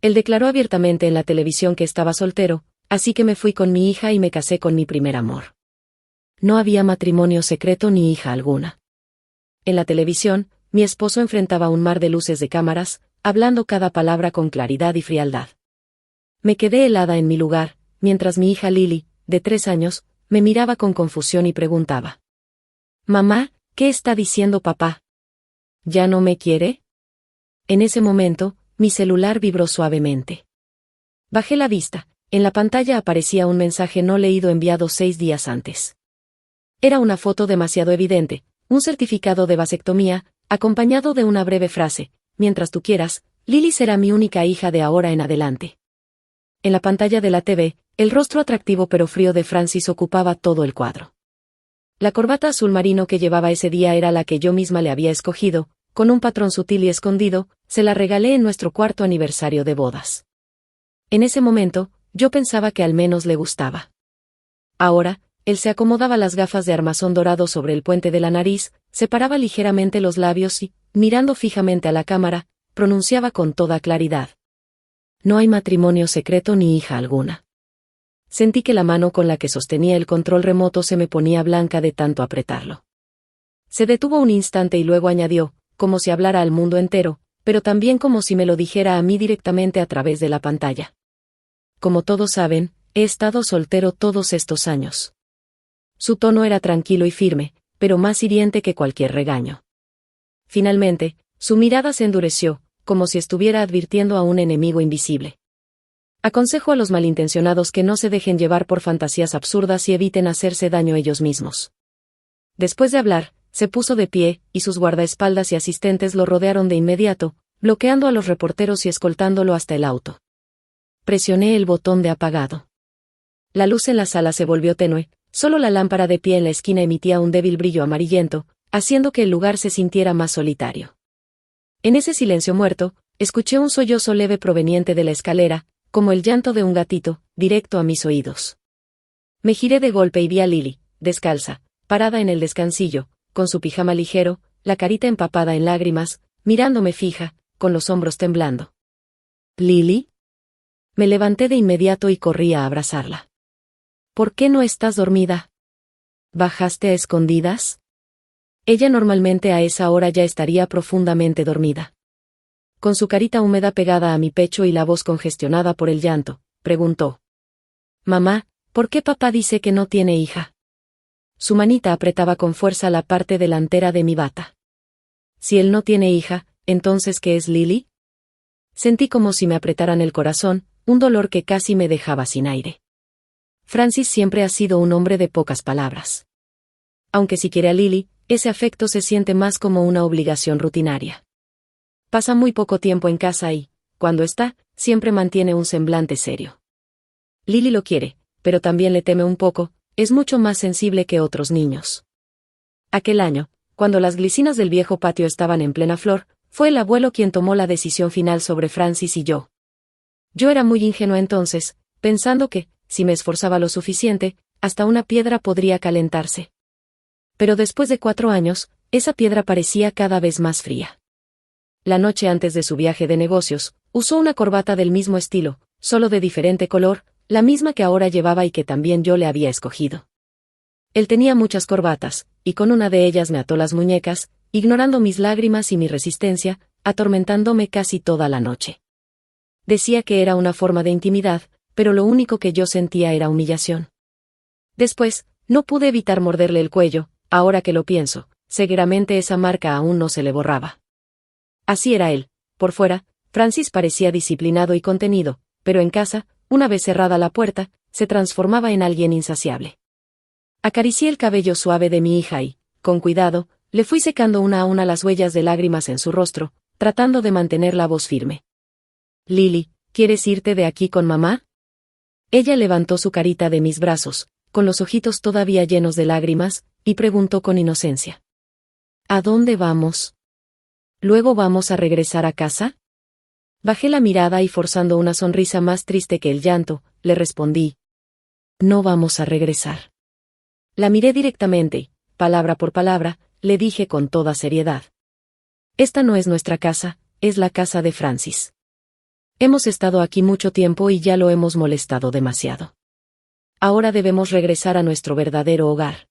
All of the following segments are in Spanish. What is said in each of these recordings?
Él declaró abiertamente en la televisión que estaba soltero, así que me fui con mi hija y me casé con mi primer amor. No había matrimonio secreto ni hija alguna. En la televisión, mi esposo enfrentaba un mar de luces de cámaras, hablando cada palabra con claridad y frialdad. Me quedé helada en mi lugar, mientras mi hija Lily, de 3 años, me miraba con confusión y preguntaba: «Mamá, ¿qué está diciendo papá? ¿Ya no me quiere?». En ese momento, mi celular vibró suavemente. Bajé la vista. En la pantalla aparecía un mensaje no leído enviado 6 días antes. Era una foto demasiado evidente, un certificado de vasectomía, acompañado de una breve frase: «Mientras tú quieras, Lily será mi única hija de ahora en adelante». En la pantalla de la TV, el rostro atractivo pero frío de Francis ocupaba todo el cuadro. La corbata azul marino que llevaba ese día era la que yo misma le había escogido, con un patrón sutil y escondido, se la regalé en nuestro 4º aniversario de bodas. En ese momento, yo pensaba que al menos le gustaba. Ahora, él se acomodaba las gafas de armazón dorado sobre el puente de la nariz, separaba ligeramente los labios y, mirando fijamente a la cámara, pronunciaba con toda claridad: «No hay matrimonio secreto ni hija alguna». Sentí que la mano con la que sostenía el control remoto se me ponía blanca de tanto apretarlo. Se detuvo un instante y luego añadió, como si hablara al mundo entero, pero también como si me lo dijera a mí directamente a través de la pantalla: «Como todos saben, he estado soltero todos estos años». Su tono era tranquilo y firme, pero más hiriente que cualquier regaño. Finalmente, su mirada se endureció, como si estuviera advirtiendo a un enemigo invisible. Aconsejo a los malintencionados que no se dejen llevar por fantasías absurdas y eviten hacerse daño ellos mismos. Después de hablar, se puso de pie, y sus guardaespaldas y asistentes lo rodearon de inmediato, bloqueando a los reporteros y escoltándolo hasta el auto. Presioné el botón de apagado. La luz en la sala se volvió tenue, solo la lámpara de pie en la esquina emitía un débil brillo amarillento, haciendo que el lugar se sintiera más solitario. En ese silencio muerto, escuché un sollozo leve proveniente de la escalera, como el llanto de un gatito, directo a mis oídos. Me giré de golpe y vi a Lily, descalza, parada en el descansillo, con su pijama ligero, la carita empapada en lágrimas, mirándome fija, con los hombros temblando. «¿Lily?». Me levanté de inmediato y corrí a abrazarla. «¿Por qué no estás dormida? ¿Bajaste a escondidas?». Ella normalmente a esa hora ya estaría profundamente dormida. Con su carita húmeda pegada a mi pecho y la voz congestionada por el llanto, preguntó: «Mamá, ¿por qué papá dice que no tiene hija?». Su manita apretaba con fuerza la parte delantera de mi bata. «Si él no tiene hija, ¿entonces qué es Lily?». Sentí como si me apretaran el corazón, un dolor que casi me dejaba sin aire. Francis siempre ha sido un hombre de pocas palabras. Aunque si quiere a Lily, ese afecto se siente más como una obligación rutinaria. Pasa muy poco tiempo en casa y, cuando está, siempre mantiene un semblante serio. Lily lo quiere, pero también le teme un poco, es mucho más sensible que otros niños. Aquel año, cuando las glicinas del viejo patio estaban en plena flor, fue el abuelo quien tomó la decisión final sobre Francis y yo. Yo era muy ingenua entonces, pensando que, si me esforzaba lo suficiente, hasta una piedra podría calentarse. Pero después de 4 años, esa piedra parecía cada vez más fría. La noche antes de su viaje de negocios, usó una corbata del mismo estilo, solo de diferente color, la misma que ahora llevaba y que también yo le había escogido. Él tenía muchas corbatas, y con una de ellas me ató las muñecas, ignorando mis lágrimas y mi resistencia, atormentándome casi toda la noche. Decía que era una forma de intimidad, pero lo único que yo sentía era humillación. Después, no pude evitar morderle el cuello. Ahora que lo pienso, seguramente esa marca aún no se le borraba. Así era él. Por fuera, Francis parecía disciplinado y contenido, pero en casa, una vez cerrada la puerta, se transformaba en alguien insaciable. Acaricié el cabello suave de mi hija y, con cuidado, le fui secando una a una las huellas de lágrimas en su rostro, tratando de mantener la voz firme. «Lily, ¿quieres irte de aquí con mamá?». Ella levantó su carita de mis brazos, con los ojitos todavía llenos de lágrimas, y preguntó con inocencia: «¿A dónde vamos? ¿Luego vamos a regresar a casa?». Bajé la mirada y forzando una sonrisa más triste que el llanto, le respondí: «No vamos a regresar». La miré directamente y, palabra por palabra, le dije con toda seriedad: «Esta no es nuestra casa, es la casa de Francis. Hemos estado aquí mucho tiempo y ya lo hemos molestado demasiado. Ahora debemos regresar a nuestro verdadero hogar.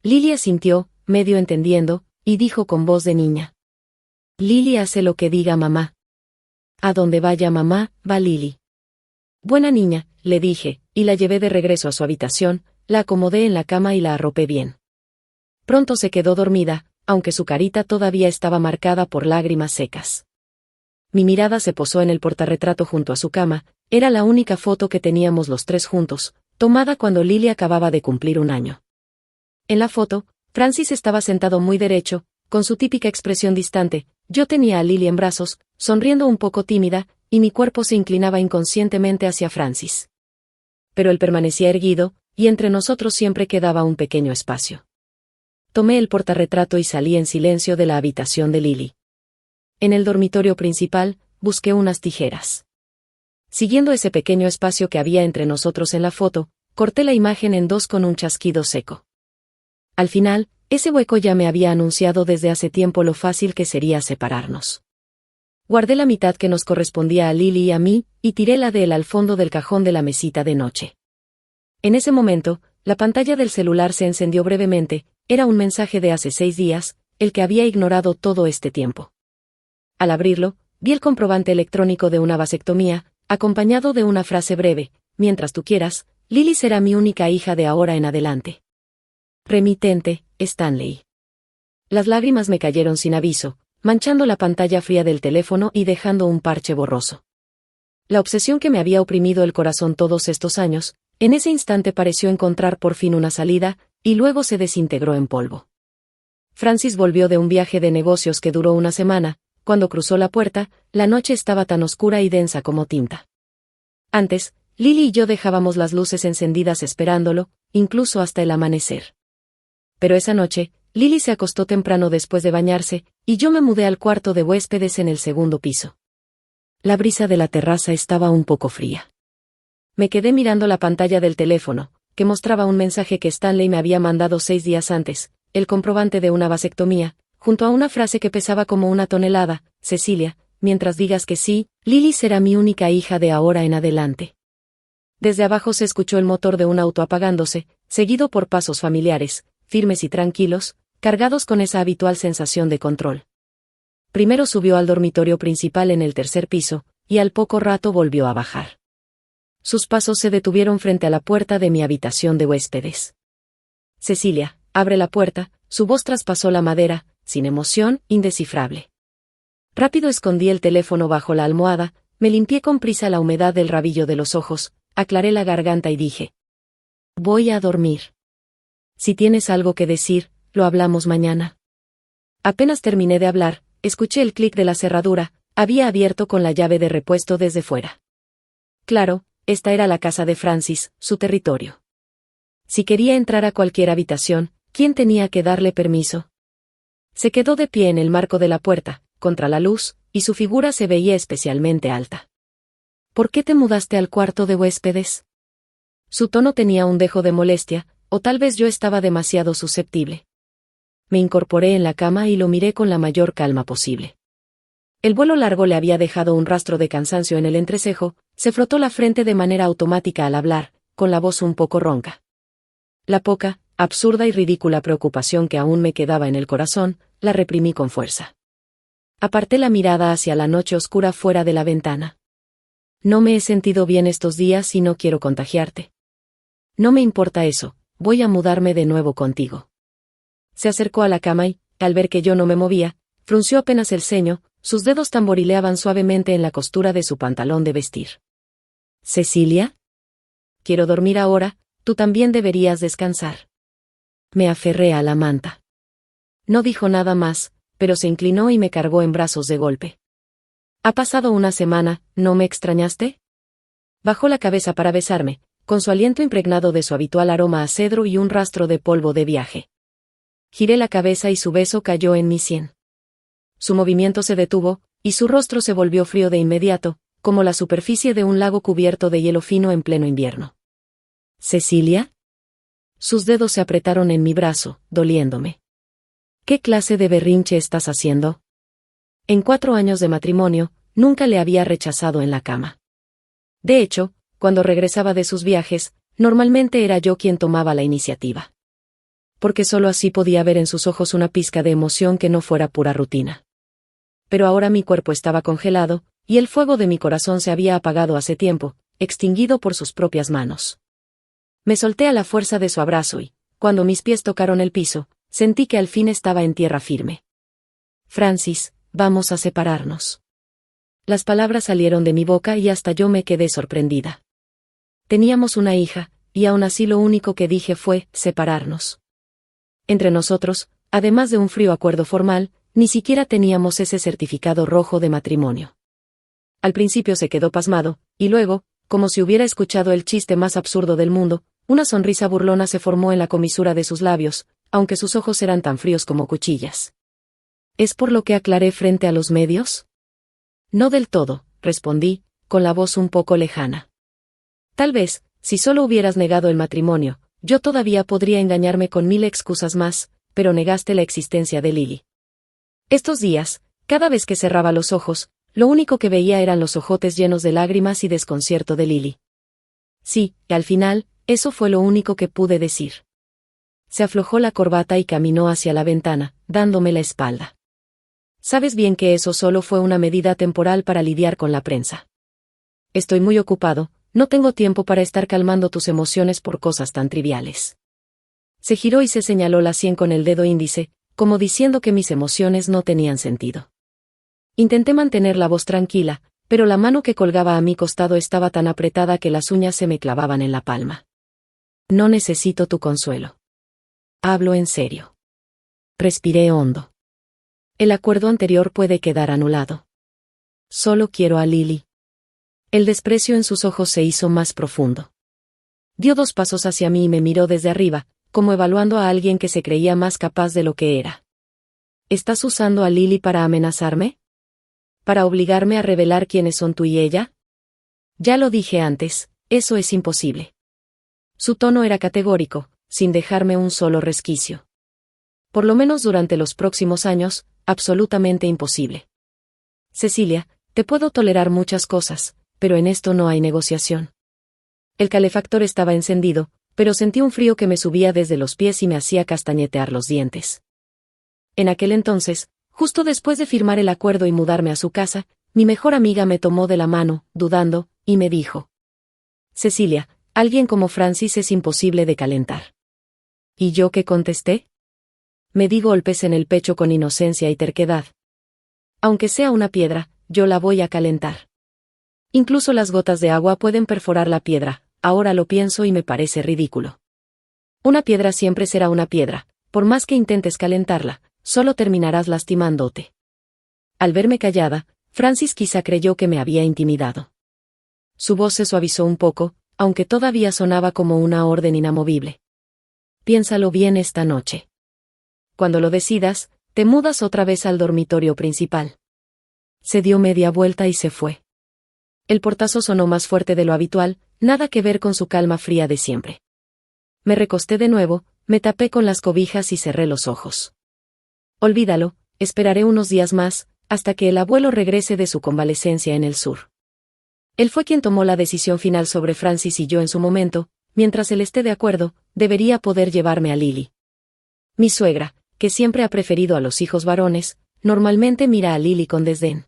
Lily asintió, medio entendiendo, y dijo con voz de niña. Lily hace lo que diga mamá. A donde vaya mamá, va Lily. Buena niña, le dije, y la llevé de regreso a su habitación, la acomodé en la cama y la arropé bien. Pronto se quedó dormida, aunque su carita todavía estaba marcada por lágrimas secas. Mi mirada se posó en el portarretrato junto a su cama, era la única foto que teníamos los tres juntos, tomada cuando Lily acababa de cumplir 1 año. En la foto, Francis estaba sentado muy derecho, con su típica expresión distante, yo tenía a Lily en brazos, sonriendo un poco tímida, y mi cuerpo se inclinaba inconscientemente hacia Francis. Pero él permanecía erguido, y entre nosotros siempre quedaba un pequeño espacio. Tomé el portarretrato y salí en silencio de la habitación de Lily. En el dormitorio principal, busqué unas tijeras. Siguiendo ese pequeño espacio que había entre nosotros en la foto, corté la imagen en dos con un chasquido seco. Al final, ese hueco ya me había anunciado desde hace tiempo lo fácil que sería separarnos. Guardé la mitad que nos correspondía a Lily y a mí, y tiré la de él al fondo del cajón de la mesita de noche. En ese momento, la pantalla del celular se encendió brevemente, era un mensaje de hace 6 días, el que había ignorado todo este tiempo. Al abrirlo, vi el comprobante electrónico de una vasectomía, acompañado de una frase breve, mientras tú quieras, Lily será mi única hija de ahora en adelante. Remitente, Stanley. Las lágrimas me cayeron sin aviso, manchando la pantalla fría del teléfono y dejando un parche borroso. La obsesión que me había oprimido el corazón todos estos años, en ese instante pareció encontrar por fin una salida, y luego se desintegró en polvo. Francis volvió de un viaje de negocios que duró 1 semana, cuando cruzó la puerta, la noche estaba tan oscura y densa como tinta. Antes, Lily y yo dejábamos las luces encendidas esperándolo, incluso hasta el amanecer. Pero esa noche, Lily se acostó temprano después de bañarse, y yo me mudé al cuarto de huéspedes en el 2.º piso. La brisa de la terraza estaba un poco fría. Me quedé mirando la pantalla del teléfono, que mostraba un mensaje que Stanley me había mandado 6 días antes, el comprobante de una vasectomía, junto a una frase que pesaba como 1 tonelada, Cecilia, mientras digas que sí, Lily será mi única hija de ahora en adelante. Desde abajo se escuchó el motor de un auto apagándose, seguido por pasos familiares, firmes y tranquilos, cargados con esa habitual sensación de control. Primero subió al dormitorio principal en el 3.er piso, y al poco rato volvió a bajar. Sus pasos se detuvieron frente a la puerta de mi habitación de huéspedes. Cecilia, abre la puerta, su voz traspasó la madera, sin emoción, indescifrable. Rápido escondí el teléfono bajo la almohada, me limpié con prisa la humedad del rabillo de los ojos, aclaré la garganta y dije: voy a dormir. Si tienes algo que decir, lo hablamos mañana. Apenas terminé de hablar, escuché el clic de la cerradura, había abierto con la llave de repuesto desde fuera. Claro, esta era la casa de Francis, su territorio. Si quería entrar a cualquier habitación, ¿quién tenía que darle permiso? Se quedó de pie en el marco de la puerta, contra la luz, y su figura se veía especialmente alta. ¿Por qué te mudaste al cuarto de huéspedes? Su tono tenía un dejo de molestia, o tal vez yo estaba demasiado susceptible. Me incorporé en la cama y lo miré con la mayor calma posible. El vuelo largo le había dejado un rastro de cansancio en el entrecejo, se frotó la frente de manera automática al hablar, con la voz un poco ronca. La poca, absurda y ridícula preocupación que aún me quedaba en el corazón, la reprimí con fuerza. Aparté la mirada hacia la noche oscura fuera de la ventana. No me he sentido bien estos días y no quiero contagiarte. No me importa eso, voy a mudarme de nuevo contigo. Se acercó a la cama y, al ver que yo no me movía, frunció apenas el ceño, sus dedos tamborileaban suavemente en la costura de su pantalón de vestir. ¿Cecilia? Quiero dormir ahora, tú también deberías descansar. Me aferré a la manta. No dijo nada más, pero se inclinó y me cargó en brazos de golpe. Ha pasado 1 semana, ¿no me extrañaste? Bajó la cabeza para besarme, con su aliento impregnado de su habitual aroma a cedro y un rastro de polvo de viaje. Giré la cabeza y su beso cayó en mi sien. Su movimiento se detuvo, y su rostro se volvió frío de inmediato, como la superficie de un lago cubierto de hielo fino en pleno invierno. ¿Cecilia? Sus dedos se apretaron en mi brazo, doliéndome. ¿Qué clase de berrinche estás haciendo? En 4 años de matrimonio, nunca le había rechazado en la cama. De hecho, cuando regresaba de sus viajes, normalmente era yo quien tomaba la iniciativa. Porque solo así podía ver en sus ojos una pizca de emoción que no fuera pura rutina. Pero ahora mi cuerpo estaba congelado, y el fuego de mi corazón se había apagado hace tiempo, extinguido por sus propias manos. Me solté a la fuerza de su abrazo y, cuando mis pies tocaron el piso, sentí que al fin estaba en tierra firme. Francis, vamos a separarnos. Las palabras salieron de mi boca y hasta yo me quedé sorprendida. Teníamos una hija, y aún así lo único que dije fue, separarnos. Entre nosotros, además de un frío acuerdo formal, ni siquiera teníamos ese certificado rojo de matrimonio. Al principio se quedó pasmado, y luego, como si hubiera escuchado el chiste más absurdo del mundo, una sonrisa burlona se formó en la comisura de sus labios, aunque sus ojos eran tan fríos como cuchillas. ¿Es por lo que aclaré frente a los medios? No del todo, respondí, con la voz un poco lejana. Tal vez, si solo hubieras negado el matrimonio, yo todavía podría engañarme con 1000 excusas más, pero negaste la existencia de Lily. Estos días, cada vez que cerraba los ojos, lo único que veía eran los ojotes llenos de lágrimas y desconcierto de Lily. Sí, y al final, eso fue lo único que pude decir. Se aflojó la corbata y caminó hacia la ventana, dándome la espalda. Sabes bien que eso solo fue una medida temporal para lidiar con la prensa. Estoy muy ocupado, no tengo tiempo para estar calmando tus emociones por cosas tan triviales. Se giró y se señaló la sien con el dedo índice, como diciendo que mis emociones no tenían sentido. Intenté mantener la voz tranquila, pero la mano que colgaba a mi costado estaba tan apretada que las uñas se me clavaban en la palma. No necesito tu consuelo. Hablo en serio. Respiré hondo. El acuerdo anterior puede quedar anulado. Solo quiero a Lily. El desprecio en sus ojos se hizo más profundo. Dio 2 pasos hacia mí y me miró desde arriba, como evaluando a alguien que se creía más capaz de lo que era. ¿Estás usando a Lily para amenazarme? ¿Para obligarme a revelar quiénes son tú y ella? Ya lo dije antes, eso es imposible. Su tono era categórico, sin dejarme un solo resquicio. Por lo menos durante los próximos años, absolutamente imposible. Cecilia, te puedo tolerar muchas cosas, pero en esto no hay negociación. El calefactor estaba encendido, pero sentí un frío que me subía desde los pies y me hacía castañetear los dientes. En aquel entonces, justo después de firmar el acuerdo y mudarme a su casa, mi mejor amiga me tomó de la mano, dudando, y me dijo: Cecilia, alguien como Francis es imposible de calentar. ¿Y yo qué contesté? Me di golpes en el pecho con inocencia y terquedad. Aunque sea una piedra, yo la voy a calentar. Incluso las gotas de agua pueden perforar la piedra, ahora lo pienso y me parece ridículo. Una piedra siempre será una piedra, por más que intentes calentarla, solo terminarás lastimándote. Al verme callada, Francis quizá creyó que me había intimidado. Su voz se suavizó un poco, aunque todavía sonaba como una orden inamovible. Piénsalo bien esta noche. Cuando lo decidas, te mudas otra vez al dormitorio principal. Se dio media vuelta y se fue. El portazo sonó más fuerte de lo habitual, nada que ver con su calma fría de siempre. Me recosté de nuevo, me tapé con las cobijas y cerré los ojos. Olvídalo, esperaré unos días más, hasta que el abuelo regrese de su convalecencia en el sur. Él fue quien tomó la decisión final sobre Francis y yo en su momento, mientras él esté de acuerdo, debería poder llevarme a Lily. Mi suegra, que siempre ha preferido a los hijos varones, normalmente mira a Lily con desdén.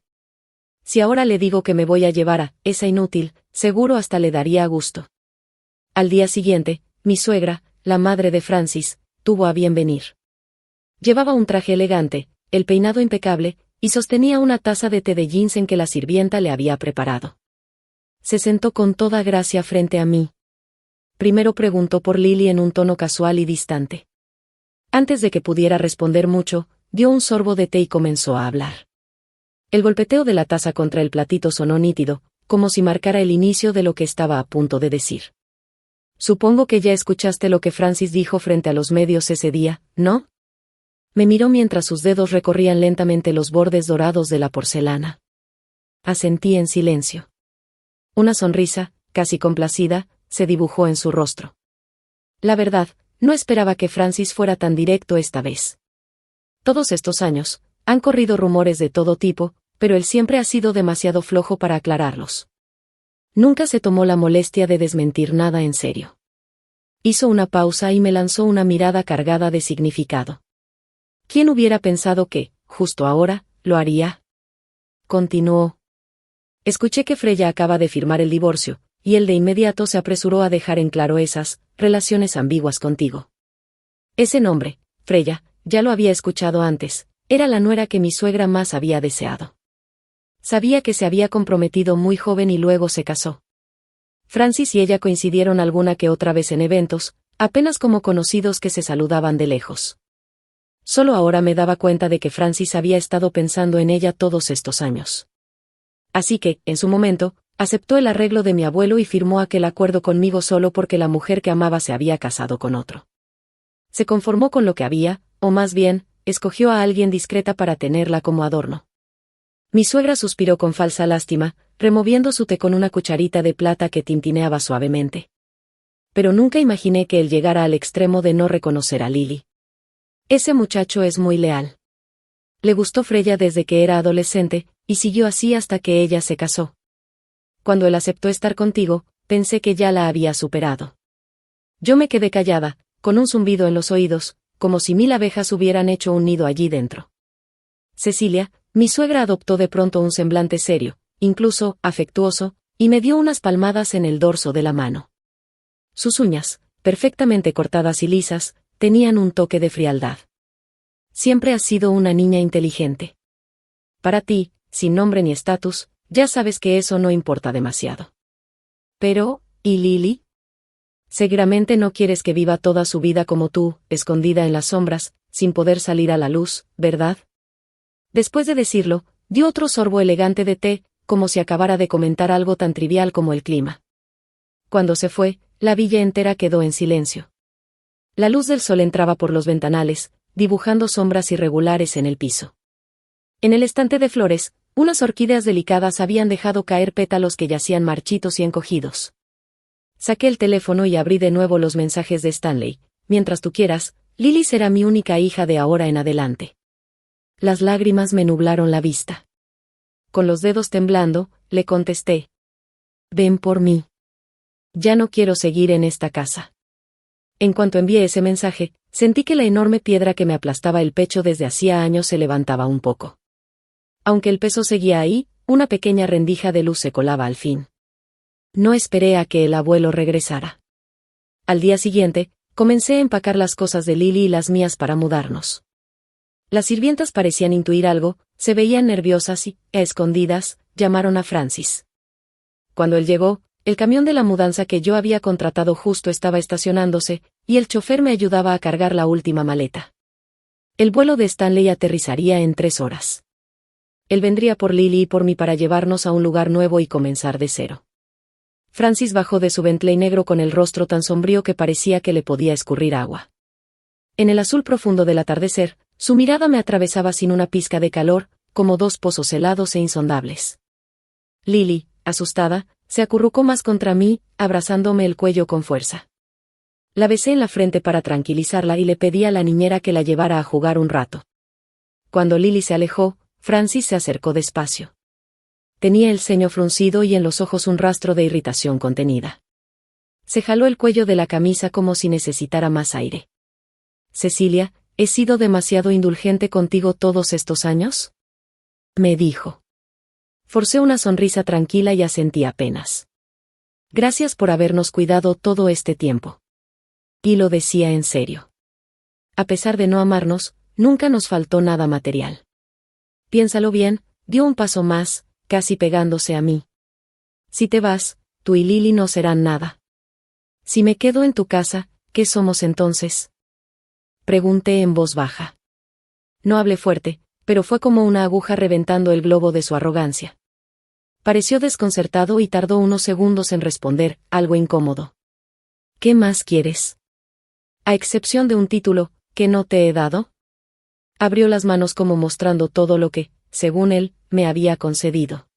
Si ahora le digo que me voy a llevar a esa inútil, seguro hasta le daría gusto. Al día siguiente, mi suegra, la madre de Francis, tuvo a bien venir. Llevaba un traje elegante, el peinado impecable, y sostenía una taza de té de ginseng que la sirvienta le había preparado. Se sentó con toda gracia frente a mí. Primero preguntó por Lily en un tono casual y distante. Antes de que pudiera responder mucho, dio un sorbo de té y comenzó a hablar. El golpeteo de la taza contra el platito sonó nítido, como si marcara el inicio de lo que estaba a punto de decir. Supongo que ya escuchaste lo que Francis dijo frente a los medios ese día, ¿no? Me miró mientras sus dedos recorrían lentamente los bordes dorados de la porcelana. Asentí en silencio. Una sonrisa, casi complacida, se dibujó en su rostro. La verdad, no esperaba que Francis fuera tan directo esta vez. Todos estos años, han corrido rumores de todo tipo, pero él siempre ha sido demasiado flojo para aclararlos. Nunca se tomó la molestia de desmentir nada en serio. Hizo una pausa y me lanzó una mirada cargada de significado. ¿Quién hubiera pensado que, justo ahora, lo haría? Continuó. Escuché que Freya acaba de firmar el divorcio, y él de inmediato se apresuró a dejar en claro esas relaciones ambiguas contigo. Ese nombre, Freya, ya lo había escuchado antes, era la nuera que mi suegra más había deseado. Sabía que se había comprometido muy joven y luego se casó. Francis y ella coincidieron alguna que otra vez en eventos, apenas como conocidos que se saludaban de lejos. Solo ahora me daba cuenta de que Francis había estado pensando en ella todos estos años. Así que, en su momento, aceptó el arreglo de mi abuelo y firmó aquel acuerdo conmigo solo porque la mujer que amaba se había casado con otro. Se conformó con lo que había, o más bien, escogió a alguien discreta para tenerla como adorno. Mi suegra suspiró con falsa lástima, removiendo su té con una cucharita de plata que tintineaba suavemente. Pero nunca imaginé que él llegara al extremo de no reconocer a Lily. Ese muchacho es muy leal. Le gustó Freya desde que era adolescente, y siguió así hasta que ella se casó. Cuando él aceptó estar contigo, pensé que ya la había superado. Yo me quedé callada, con un zumbido en los oídos, como si 1000 abejas hubieran hecho un nido allí dentro. Cecilia, mi suegra adoptó de pronto un semblante serio, incluso afectuoso, y me dio unas palmadas en el dorso de la mano. Sus uñas, perfectamente cortadas y lisas, tenían un toque de frialdad. Siempre has sido una niña inteligente. Para ti, sin nombre ni estatus, ya sabes que eso no importa demasiado. Pero, ¿y Lily? Seguramente no quieres que viva toda su vida como tú, escondida en las sombras, sin poder salir a la luz, ¿verdad? Después de decirlo, dio otro sorbo elegante de té, como si acabara de comentar algo tan trivial como el clima. Cuando se fue, la villa entera quedó en silencio. La luz del sol entraba por los ventanales, dibujando sombras irregulares en el piso. En el estante de flores, unas orquídeas delicadas habían dejado caer pétalos que yacían marchitos y encogidos. Saqué el teléfono y abrí de nuevo los mensajes de Stanley. Mientras tú quieras, Lily será mi única hija de ahora en adelante. Las lágrimas me nublaron la vista. Con los dedos temblando, le contesté. Ven por mí. Ya no quiero seguir en esta casa. En cuanto envié ese mensaje, sentí que la enorme piedra que me aplastaba el pecho desde hacía años se levantaba un poco. Aunque el peso seguía ahí, una pequeña rendija de luz se colaba al fin. No esperé a que el abuelo regresara. Al día siguiente, comencé a empacar las cosas de Lily y las mías para mudarnos. Las sirvientas parecían intuir algo, se veían nerviosas y, a escondidas, llamaron a Francis. Cuando él llegó, el camión de la mudanza que yo había contratado justo estaba estacionándose, y el chofer me ayudaba a cargar la última maleta. El vuelo de Stanley aterrizaría en 3 horas. Él vendría por Lily y por mí para llevarnos a un lugar nuevo y comenzar de cero. Francis bajó de su Bentley negro con el rostro tan sombrío que parecía que le podía escurrir agua. En el azul profundo del atardecer, su mirada me atravesaba sin una pizca de calor, como 2 pozos helados e insondables. Lily, asustada, se acurrucó más contra mí, abrazándome el cuello con fuerza. La besé en la frente para tranquilizarla y le pedí a la niñera que la llevara a jugar un rato. Cuando Lily se alejó, Francis se acercó despacio. Tenía el ceño fruncido y en los ojos un rastro de irritación contenida. Se jaló el cuello de la camisa como si necesitara más aire. Cecilia, ¿he sido demasiado indulgente contigo todos estos años? Me dijo. Forcé una sonrisa tranquila y asentí apenas. Gracias por habernos cuidado todo este tiempo. Y lo decía en serio. A pesar de no amarnos, nunca nos faltó nada material. Piénsalo bien, dio un paso más, casi pegándose a mí. Si te vas, tú y Lily no serán nada. Si me quedo en tu casa, ¿qué somos entonces? Pregunté en voz baja. No hablé fuerte, pero fue como una aguja reventando el globo de su arrogancia. Pareció desconcertado y tardó unos segundos en responder, algo incómodo. ¿Qué más quieres? A excepción de un título, ¿que no te he dado? Abrió las manos como mostrando todo lo que, según él, me había concedido.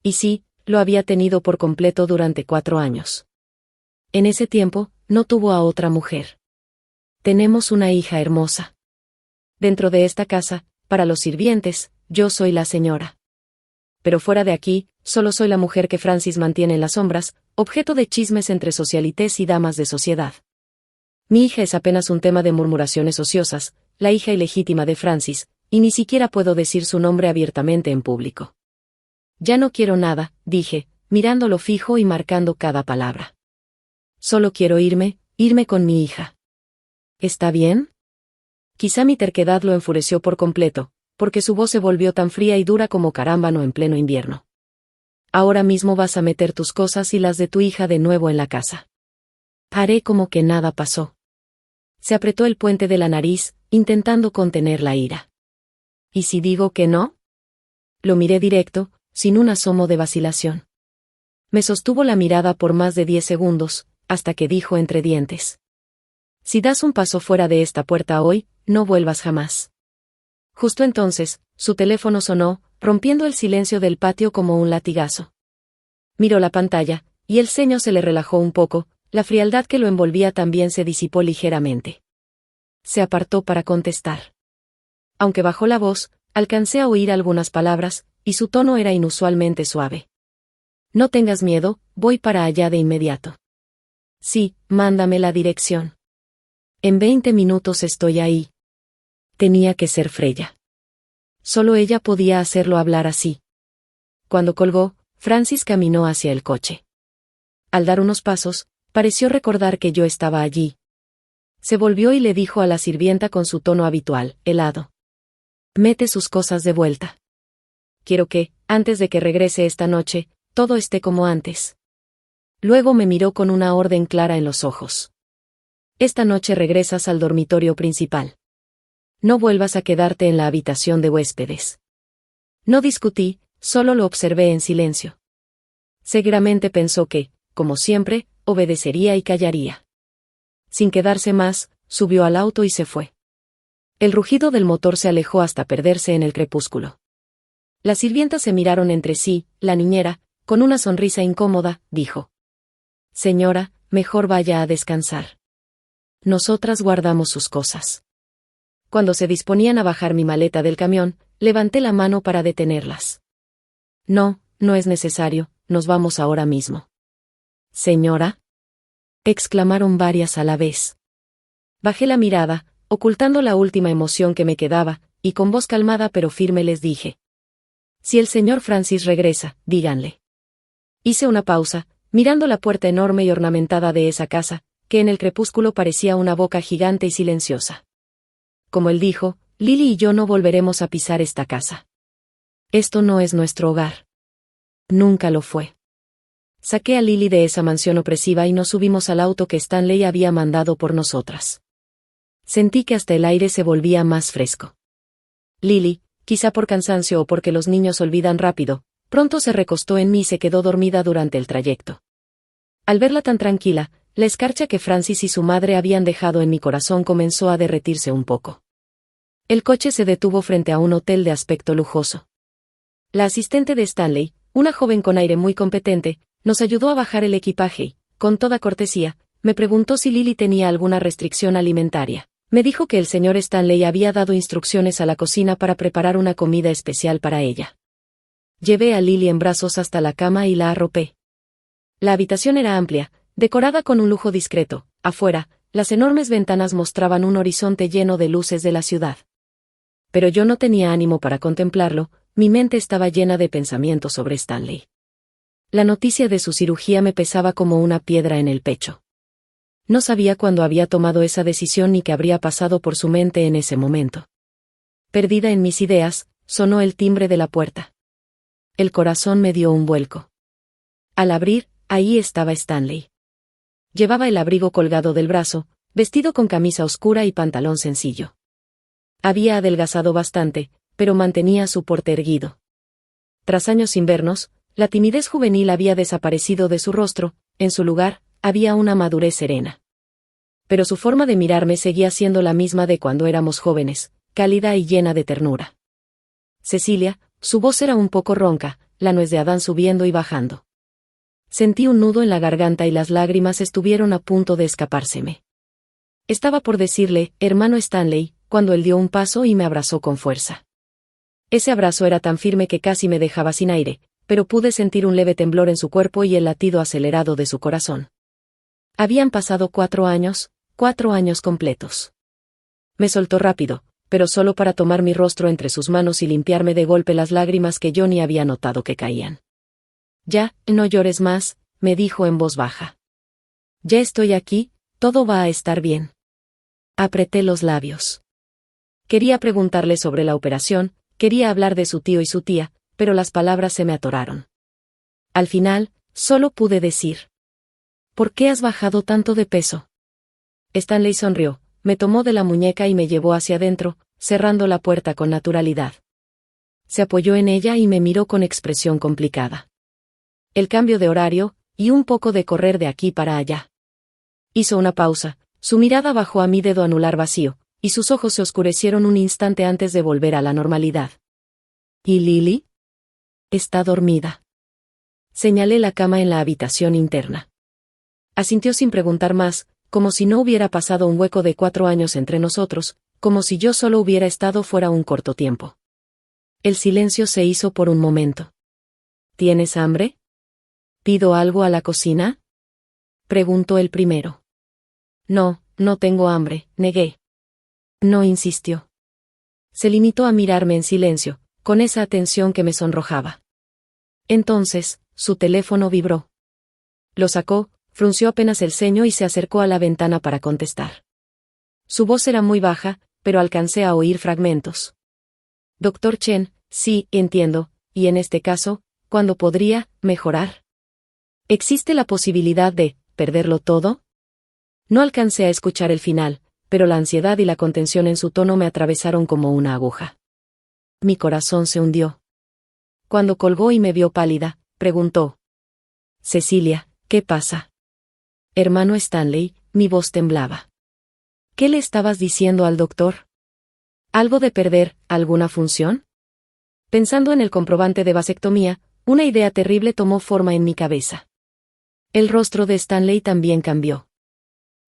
Y sí, lo había tenido por completo durante 4 años. En ese tiempo, no tuvo a otra mujer. Tenemos una hija hermosa. Dentro de esta casa, para los sirvientes, yo soy la señora. Pero fuera de aquí, solo soy la mujer que Francis mantiene en las sombras, objeto de chismes entre socialites y damas de sociedad. Mi hija es apenas un tema de murmuraciones ociosas, la hija ilegítima de Francis, y ni siquiera puedo decir su nombre abiertamente en público. Ya no quiero nada, dije, mirándolo fijo y marcando cada palabra. Solo quiero irme con mi hija. ¿Está bien? Quizá mi terquedad lo enfureció por completo, porque su voz se volvió tan fría y dura como carámbano en pleno invierno. Ahora mismo vas a meter tus cosas y las de tu hija de nuevo en la casa. Haré como que nada pasó. Se apretó el puente de la nariz, intentando contener la ira. ¿Y si digo que no? Lo miré directo, sin un asomo de vacilación. Me sostuvo la mirada por más de 10 segundos, hasta que dijo entre dientes: si das un paso fuera de esta puerta hoy, no vuelvas jamás. Justo entonces, su teléfono sonó, rompiendo el silencio del patio como un latigazo. Miró la pantalla, y el ceño se le relajó un poco, la frialdad que lo envolvía también se disipó ligeramente. Se apartó para contestar. Aunque bajó la voz, alcancé a oír algunas palabras, y su tono era inusualmente suave. No tengas miedo, voy para allá de inmediato. Sí, mándame la dirección. En 20 minutos estoy ahí. Tenía que ser Freya. Solo ella podía hacerlo hablar así. Cuando colgó, Francis caminó hacia el coche. Al dar unos pasos, pareció recordar que yo estaba allí. Se volvió y le dijo a la sirvienta con su tono habitual, helado: mete sus cosas de vuelta. Quiero que, antes de que regrese esta noche, todo esté como antes. Luego me miró con una orden clara en los ojos. Esta noche regresas al dormitorio principal. No vuelvas a quedarte en la habitación de huéspedes. No discutí, solo lo observé en silencio. Seguramente pensó que, como siempre, obedecería y callaría. Sin quedarse más, subió al auto y se fue. El rugido del motor se alejó hasta perderse en el crepúsculo. Las sirvientas se miraron entre sí, la niñera, con una sonrisa incómoda, dijo: señora, mejor vaya a descansar. Nosotras guardamos sus cosas. Cuando se disponían a bajar mi maleta del camión, levanté la mano para detenerlas. No, no es necesario, nos vamos ahora mismo. ¿Señora?, exclamaron varias a la vez. Bajé la mirada, ocultando la última emoción que me quedaba, y con voz calmada pero firme les dije: si el señor Francis regresa, díganle. Hice una pausa, mirando la puerta enorme y ornamentada de esa casa, que en el crepúsculo parecía una boca gigante y silenciosa. Como él dijo, Lily y yo no volveremos a pisar esta casa. Esto no es nuestro hogar. Nunca lo fue. Saqué a Lily de esa mansión opresiva y nos subimos al auto que Stanley había mandado por nosotras. Sentí que hasta el aire se volvía más fresco. Lily, quizá por cansancio o porque los niños olvidan rápido, pronto se recostó en mí y se quedó dormida durante el trayecto. Al verla tan tranquila, la escarcha que Francis y su madre habían dejado en mi corazón comenzó a derretirse un poco. El coche se detuvo frente a un hotel de aspecto lujoso. La asistente de Stanley, una joven con aire muy competente, nos ayudó a bajar el equipaje y, con toda cortesía, me preguntó si Lily tenía alguna restricción alimentaria. Me dijo que el señor Stanley había dado instrucciones a la cocina para preparar una comida especial para ella. Llevé a Lily en brazos hasta la cama y la arropé. La habitación era amplia, decorada con un lujo discreto. Afuera, las enormes ventanas mostraban un horizonte lleno de luces de la ciudad. Pero yo no tenía ánimo para contemplarlo, mi mente estaba llena de pensamientos sobre Stanley. La noticia de su cirugía me pesaba como una piedra en el pecho. No sabía cuándo había tomado esa decisión ni qué habría pasado por su mente en ese momento. Perdida en mis ideas, sonó el timbre de la puerta. El corazón me dio un vuelco. Al abrir, ahí estaba Stanley. Llevaba el abrigo colgado del brazo, vestido con camisa oscura y pantalón sencillo. Había adelgazado bastante, pero mantenía su porte erguido. Tras años sin vernos, la timidez juvenil había desaparecido de su rostro, en su lugar, había una madurez serena. Pero su forma de mirarme seguía siendo la misma de cuando éramos jóvenes, cálida y llena de ternura. Cecilia, su voz era un poco ronca, la nuez de Adán subiendo y bajando. Sentí un nudo en la garganta y las lágrimas estuvieron a punto de escapárseme. Estaba por decirle, hermano Stanley, cuando él dio un paso y me abrazó con fuerza. Ese abrazo era tan firme que casi me dejaba sin aire, pero pude sentir un leve temblor en su cuerpo y el latido acelerado de su corazón. Habían pasado 4 años, 4 años completos. Me soltó rápido, pero solo para tomar mi rostro entre sus manos y limpiarme de golpe las lágrimas que yo ni había notado que caían. Ya, no llores más, me dijo en voz baja. Ya estoy aquí, todo va a estar bien. Apreté los labios. Quería preguntarle sobre la operación, quería hablar de su tío y su tía, pero las palabras se me atoraron. Al final, solo pude decir: ¿por qué has bajado tanto de peso? Stanley sonrió, me tomó de la muñeca y me llevó hacia adentro, cerrando la puerta con naturalidad. Se apoyó en ella y me miró con expresión complicada. El cambio de horario, y un poco de correr de aquí para allá. Hizo una pausa, su mirada bajó a mi dedo anular vacío, y sus ojos se oscurecieron un instante antes de volver a la normalidad. ¿Y Lily? Está dormida. Señalé la cama en la habitación interna. Asintió sin preguntar más, como si no hubiera pasado un hueco de 4 años entre nosotros, como si yo solo hubiera estado fuera un corto tiempo. El silencio se hizo por un momento. ¿Tienes hambre? ¿Pido algo a la cocina? Preguntó el primero. No, no tengo hambre, negué. No insistió. Se limitó a mirarme en silencio, con esa atención que me sonrojaba. Entonces, su teléfono vibró. Lo sacó, frunció apenas el ceño y se acercó a la ventana para contestar. Su voz era muy baja, pero alcancé a oír fragmentos. Doctor Chen, sí, entiendo, y en este caso, ¿cuándo podría mejorar? ¿Existe la posibilidad de perderlo todo? No alcancé a escuchar el final, pero la ansiedad y la contención en su tono me atravesaron como una aguja. Mi corazón se hundió. Cuando colgó y me vio pálida, preguntó: Cecilia, ¿qué pasa? Hermano Stanley, mi voz temblaba. ¿Qué le estabas diciendo al doctor? ¿Algo de perder alguna función? Pensando en el comprobante de vasectomía, una idea terrible tomó forma en mi cabeza. El rostro de Stanley también cambió.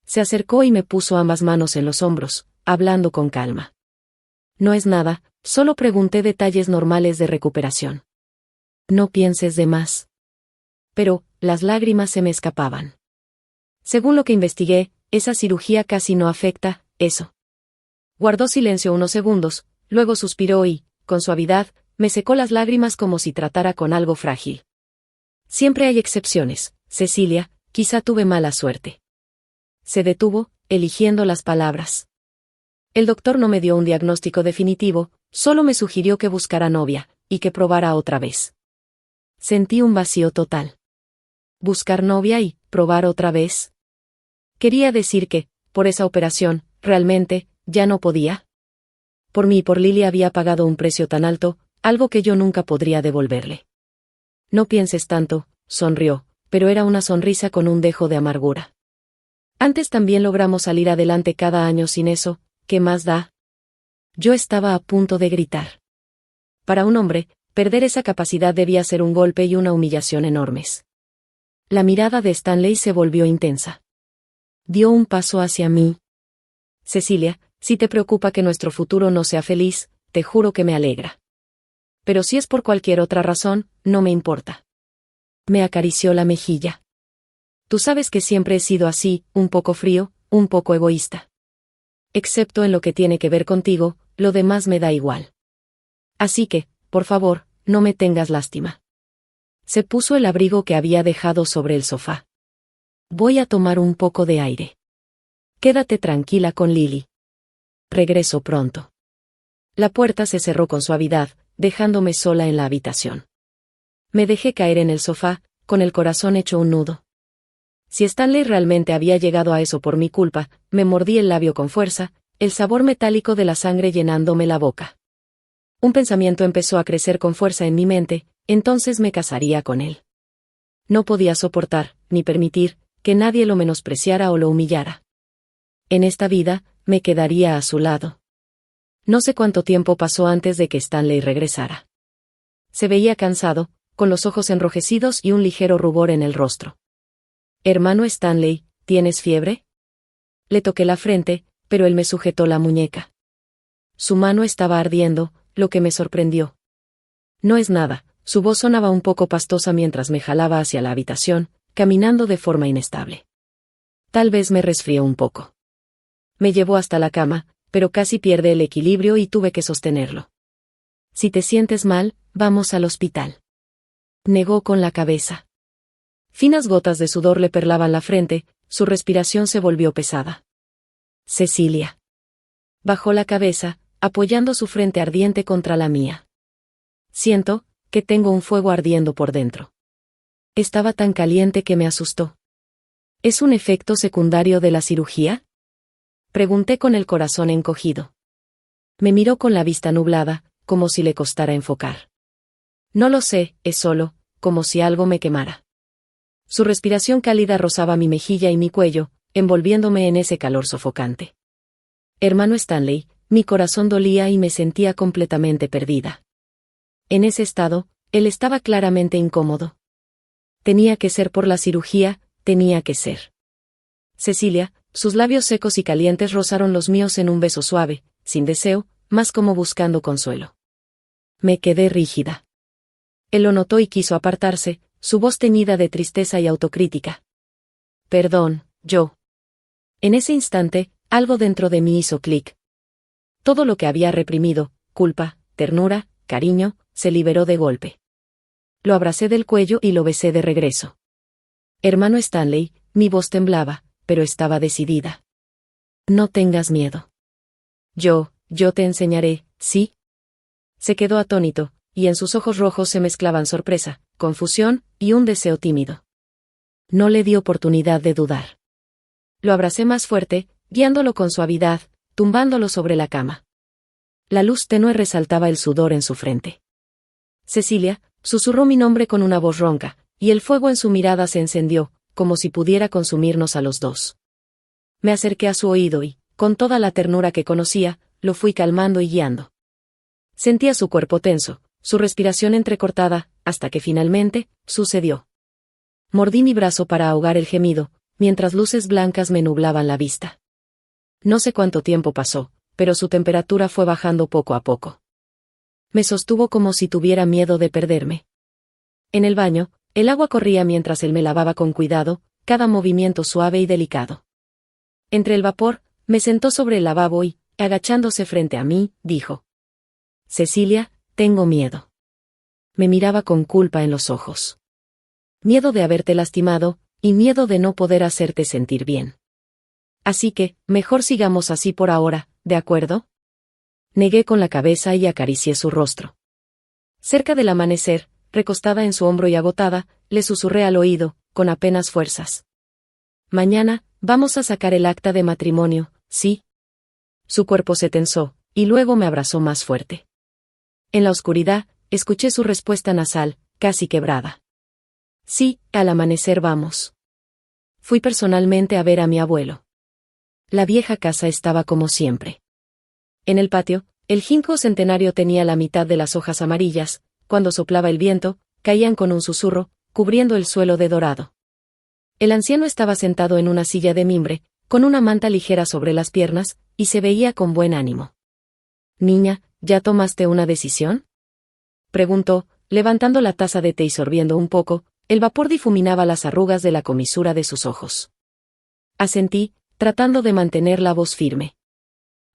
Se acercó y me puso ambas manos en los hombros, hablando con calma. No es nada, solo pregunté detalles normales de recuperación. No pienses de más. Pero, las lágrimas se me escapaban. Según lo que investigué, esa cirugía casi no afecta eso. Guardó silencio unos segundos, luego suspiró y, con suavidad, me secó las lágrimas como si tratara con algo frágil. Siempre hay excepciones, Cecilia, quizá tuve mala suerte. Se detuvo, eligiendo las palabras. El doctor no me dio un diagnóstico definitivo, solo me sugirió que buscara novia, y que probara otra vez. Sentí un vacío total. ¿Buscar novia y probar otra vez? Quería decir que, por esa operación, realmente, ya no podía. Por mí y por Lily había pagado un precio tan alto, algo que yo nunca podría devolverle. No pienses tanto, sonrió, pero era una sonrisa con un dejo de amargura. Antes también logramos salir adelante cada año sin eso, ¿qué más da? Yo estaba a punto de gritar. Para un hombre, perder esa capacidad debía ser un golpe y una humillación enormes. La mirada de Stanley se volvió intensa. Dio un paso hacia mí. Cecilia, si te preocupa que nuestro futuro no sea feliz, te juro que me alegra. Pero si es por cualquier otra razón, no me importa. Me acarició la mejilla. Tú sabes que siempre he sido así, un poco frío, un poco egoísta. Excepto en lo que tiene que ver contigo, lo demás me da igual. Así que, por favor, no me tengas lástima. Se puso el abrigo que había dejado sobre el sofá. Voy a tomar un poco de aire. Quédate tranquila con Lily. Regreso pronto. La puerta se cerró con suavidad, dejándome sola en la habitación. Me dejé caer en el sofá, con el corazón hecho un nudo. Si Stanley realmente había llegado a eso por mi culpa, me mordí el labio con fuerza, el sabor metálico de la sangre llenándome la boca. Un pensamiento empezó a crecer con fuerza en mi mente, entonces me casaría con él. No podía soportar, ni permitir, que nadie lo menospreciara o lo humillara. En esta vida, me quedaría a su lado. No sé cuánto tiempo pasó antes de que Stanley regresara. Se veía cansado, con los ojos enrojecidos y un ligero rubor en el rostro. Hermano Stanley, ¿tienes fiebre? Le toqué la frente, pero él me sujetó la muñeca. Su mano estaba ardiendo, lo que me sorprendió. No es nada, su voz sonaba un poco pastosa mientras me jalaba hacia la habitación, caminando de forma inestable. Tal vez me resfrió un poco. Me llevó hasta la cama, pero casi pierde el equilibrio y tuve que sostenerlo. Si te sientes mal, vamos al hospital. Negó con la cabeza. Finas gotas de sudor le perlaban la frente, su respiración se volvió pesada. Cecilia. Bajó la cabeza, apoyando su frente ardiente contra la mía. Siento que tengo un fuego ardiendo por dentro. Estaba tan caliente que me asustó. ¿Es un efecto secundario de la cirugía? Pregunté con el corazón encogido. Me miró con la vista nublada, como si le costara enfocar. No lo sé, es solo, como si algo me quemara. Su respiración cálida rozaba mi mejilla y mi cuello, envolviéndome en ese calor sofocante. Hermano Stanley, mi corazón dolía y me sentía completamente perdida. En ese estado, él estaba claramente incómodo. Tenía que ser por la cirugía, tenía que ser. Cecilia, sus labios secos y calientes rozaron los míos en un beso suave, sin deseo, más como buscando consuelo. Me quedé rígida. Él lo notó y quiso apartarse, su voz teñida de tristeza y autocrítica. Perdón, yo. En ese instante, algo dentro de mí hizo clic. Todo lo que había reprimido, culpa, ternura, cariño, se liberó de golpe. Lo abracé del cuello y lo besé de regreso. Hermano Stanley, mi voz temblaba, pero estaba decidida. No tengas miedo. Yo te enseñaré, ¿sí? Se quedó atónito, y en sus ojos rojos se mezclaban sorpresa, confusión y un deseo tímido. No le di oportunidad de dudar. Lo abracé más fuerte, guiándolo con suavidad, tumbándolo sobre la cama. La luz tenue resaltaba el sudor en su frente. Cecilia, susurró mi nombre con una voz ronca, y el fuego en su mirada se encendió, como si pudiera consumirnos a los dos. Me acerqué a su oído y, con toda la ternura que conocía, lo fui calmando y guiando. Sentía su cuerpo tenso, su respiración entrecortada, hasta que finalmente, sucedió. Mordí mi brazo para ahogar el gemido, mientras luces blancas me nublaban la vista. No sé cuánto tiempo pasó, pero su temperatura fue bajando poco a poco. Me sostuvo como si tuviera miedo de perderme. En el baño, el agua corría mientras él me lavaba con cuidado, cada movimiento suave y delicado. Entre el vapor, me sentó sobre el lavabo y, agachándose frente a mí, dijo: Cecilia, tengo miedo. Me miraba con culpa en los ojos. Miedo de haberte lastimado, y miedo de no poder hacerte sentir bien. Así que, mejor sigamos así por ahora, ¿de acuerdo? Negué con la cabeza y acaricié su rostro. Cerca del amanecer, recostada en su hombro y agotada, le susurré al oído, con apenas fuerzas. Mañana, vamos a sacar el acta de matrimonio, ¿sí? Su cuerpo se tensó, y luego me abrazó más fuerte. En la oscuridad, escuché su respuesta nasal, casi quebrada. Sí, al amanecer vamos. Fui personalmente a ver a mi abuelo. La vieja casa estaba como siempre. En el patio, el ginkgo centenario tenía la mitad de las hojas amarillas, cuando soplaba el viento, caían con un susurro, cubriendo el suelo de dorado. El anciano estaba sentado en una silla de mimbre, con una manta ligera sobre las piernas, y se veía con buen ánimo. Niña, ¿ya tomaste una decisión? Preguntó, levantando la taza de té y sorbiendo un poco, el vapor difuminaba las arrugas de la comisura de sus ojos. Asentí, tratando de mantener la voz firme.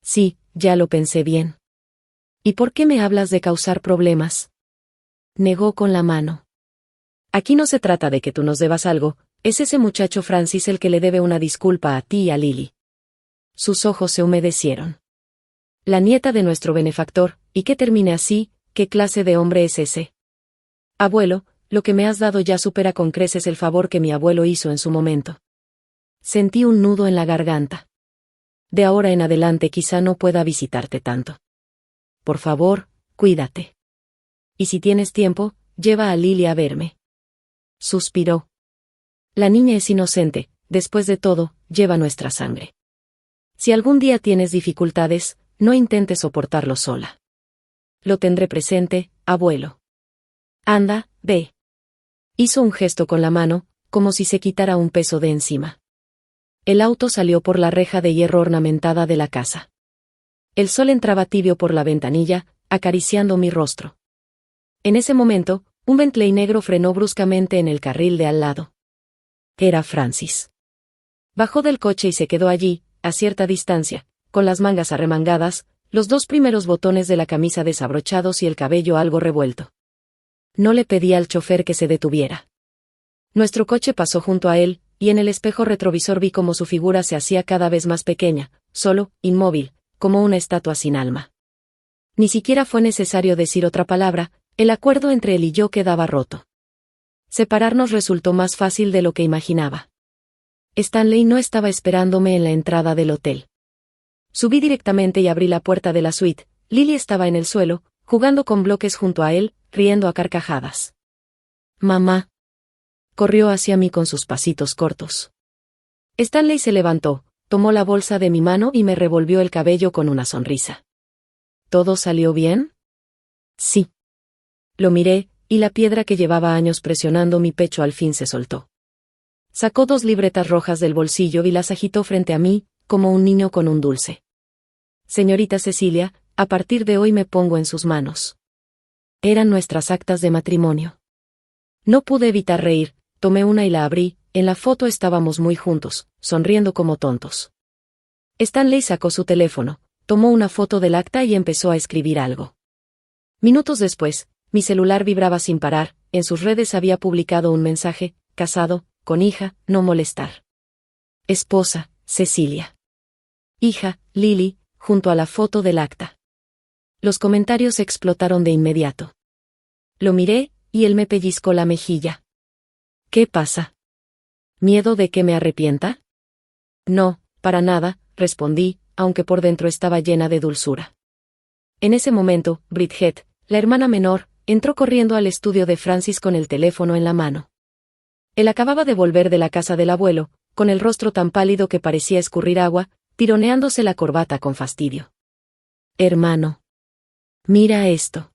Sí, ya lo pensé bien. ¿Y por qué me hablas de causar problemas? Negó con la mano. Aquí no se trata de que tú nos debas algo, es ese muchacho Francis el que le debe una disculpa a ti y a Lily. Sus ojos se humedecieron. La nieta de nuestro benefactor, y que termine así, ¿qué clase de hombre es ese? Abuelo, lo que me has dado ya supera con creces el favor que mi abuelo hizo en su momento. Sentí un nudo en la garganta. De ahora en adelante quizá no pueda visitarte tanto. Por favor, cuídate. Y si tienes tiempo, lleva a Lily a verme. Suspiró. La niña es inocente, después de todo, lleva nuestra sangre. Si algún día tienes dificultades, no intentes soportarlo sola. Lo tendré presente, abuelo. Anda, ve. Hizo un gesto con la mano, como si se quitara un peso de encima. El auto salió por la reja de hierro ornamentada de la casa. El sol entraba tibio por la ventanilla, acariciando mi rostro. En ese momento, un Bentley negro frenó bruscamente en el carril de al lado. Era Francis. Bajó del coche y se quedó allí, a cierta distancia, con las mangas arremangadas, los dos primeros botones de la camisa desabrochados y el cabello algo revuelto. No le pedí al chofer que se detuviera. Nuestro coche pasó junto a él, y en el espejo retrovisor vi cómo su figura se hacía cada vez más pequeña, solo, inmóvil, como una estatua sin alma. Ni siquiera fue necesario decir otra palabra, el acuerdo entre él y yo quedaba roto. Separarnos resultó más fácil de lo que imaginaba. Stanley no estaba esperándome en la entrada del hotel. Subí directamente y abrí la puerta de la suite. Lily estaba en el suelo, jugando con bloques junto a él, riendo a carcajadas. «Mamá». Corrió hacia mí con sus pasitos cortos. Stanley se levantó, tomó la bolsa de mi mano y me revolvió el cabello con una sonrisa. ¿Todo salió bien? Sí. Lo miré, y la piedra que llevaba años presionando mi pecho al fin se soltó. Sacó 2 libretas rojas del bolsillo y las agitó frente a mí, como un niño con un dulce. Señorita Cecilia, a partir de hoy me pongo en sus manos. Eran nuestras actas de matrimonio. No pude evitar reír, tomé una y la abrí. En la foto estábamos muy juntos, sonriendo como tontos. Stanley sacó su teléfono, tomó una foto del acta y empezó a escribir algo. Minutos después, mi celular vibraba sin parar, en sus redes había publicado un mensaje: casado, con hija, no molestar. Esposa, Cecilia. Hija, Lily, junto a la foto del acta. Los comentarios explotaron de inmediato. Lo miré, y él me pellizcó la mejilla. ¿Qué pasa? ¿Miedo de que me arrepienta? No, para nada, respondí, aunque por dentro estaba llena de dulzura. En ese momento, Bridget, la hermana menor, entró corriendo al estudio de Francis con el teléfono en la mano. Él acababa de volver de la casa del abuelo, con el rostro tan pálido que parecía escurrir agua, tironeándose la corbata con fastidio. Hermano. Mira esto.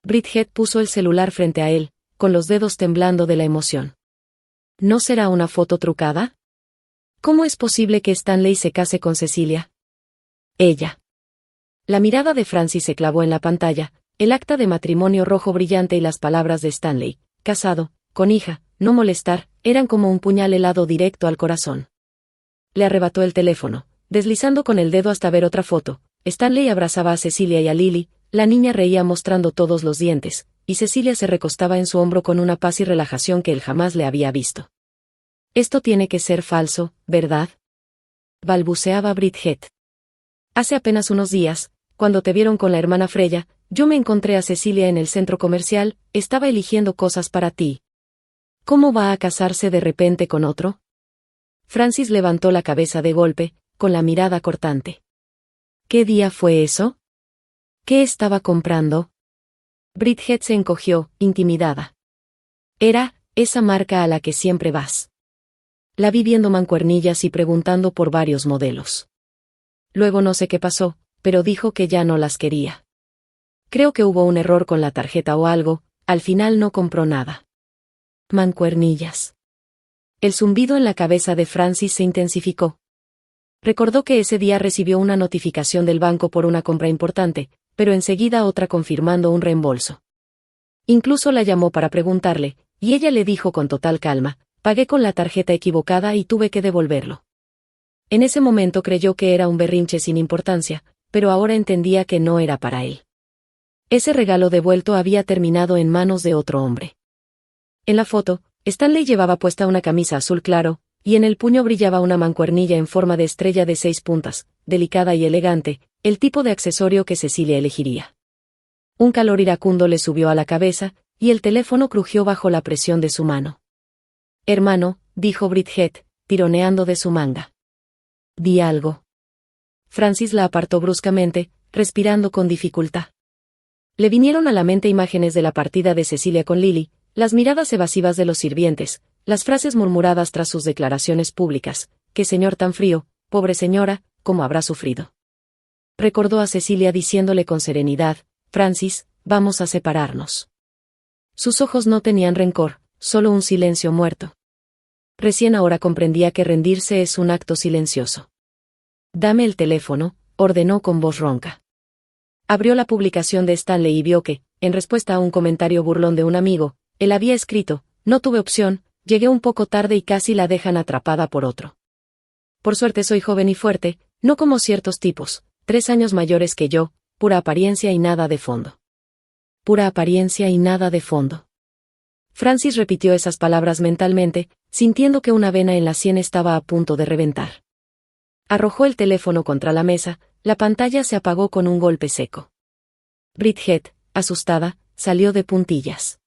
Bridget puso el celular frente a él, con los dedos temblando de la emoción. ¿No será una foto trucada? ¿Cómo es posible que Stanley se case con Cecilia? Ella. La mirada de Francis se clavó en la pantalla, el acta de matrimonio rojo brillante y las palabras de Stanley, casado, con hija, no molestar, eran como un puñal helado directo al corazón. Le arrebató el teléfono, deslizando con el dedo hasta ver otra foto. Stanley abrazaba a Cecilia y a Lily, la niña reía mostrando todos los dientes, y Cecilia se recostaba en su hombro con una paz y relajación que él jamás le había visto. Esto tiene que ser falso, ¿verdad? Balbuceaba Bridget. Hace apenas unos días, cuando te vieron con la hermana Freya, yo me encontré a Cecilia en el centro comercial, estaba eligiendo cosas para ti. ¿Cómo va a casarse de repente con otro? Francis levantó la cabeza de golpe, con la mirada cortante. ¿Qué día fue eso? ¿Qué estaba comprando? Bridget se encogió, intimidada. Era, esa marca a la que siempre vas. La vi viendo mancuernillas y preguntando por varios modelos. Luego no sé qué pasó, pero dijo que ya no las quería. Creo que hubo un error con la tarjeta o algo, al final no compró nada. Mancuernillas. El zumbido en la cabeza de Francis se intensificó. Recordó que ese día recibió una notificación del banco por una compra importante, pero enseguida otra confirmando un reembolso. Incluso la llamó para preguntarle, y ella le dijo con total calma: pagué con la tarjeta equivocada y tuve que devolverlo. En ese momento creyó que era un berrinche sin importancia, pero ahora entendía que no era para él. Ese regalo devuelto había terminado en manos de otro hombre. En la foto, Stanley llevaba puesta una camisa azul claro, y en el puño brillaba una mancuernilla en forma de estrella de 6 puntas, delicada y elegante, el tipo de accesorio que Cecilia elegiría. Un calor iracundo le subió a la cabeza, y el teléfono crujió bajo la presión de su mano. Hermano, dijo Bridget, tironeando de su manga. Di algo. Francis la apartó bruscamente, respirando con dificultad. Le vinieron a la mente imágenes de la partida de Cecilia con Lily, las miradas evasivas de los sirvientes, las frases murmuradas tras sus declaraciones públicas: «Qué señor tan frío, pobre señora, cómo habrá sufrido». Recordó a Cecilia diciéndole con serenidad: «Francis, vamos a separarnos». Sus ojos no tenían rencor, solo un silencio muerto. Recién ahora comprendía que rendirse es un acto silencioso. «Dame el teléfono», ordenó con voz ronca. Abrió la publicación de Stanley y vio que, en respuesta a un comentario burlón de un amigo, él había escrito: no tuve opción, llegué un poco tarde y casi la dejan atrapada por otro. Por suerte soy joven y fuerte, no como ciertos tipos, 3 años mayores que yo, pura apariencia y nada de fondo. Pura apariencia y nada de fondo. Francis repitió esas palabras mentalmente, sintiendo que una vena en la sien estaba a punto de reventar. Arrojó el teléfono contra la mesa, la pantalla se apagó con un golpe seco. Bridget, asustada, salió de puntillas.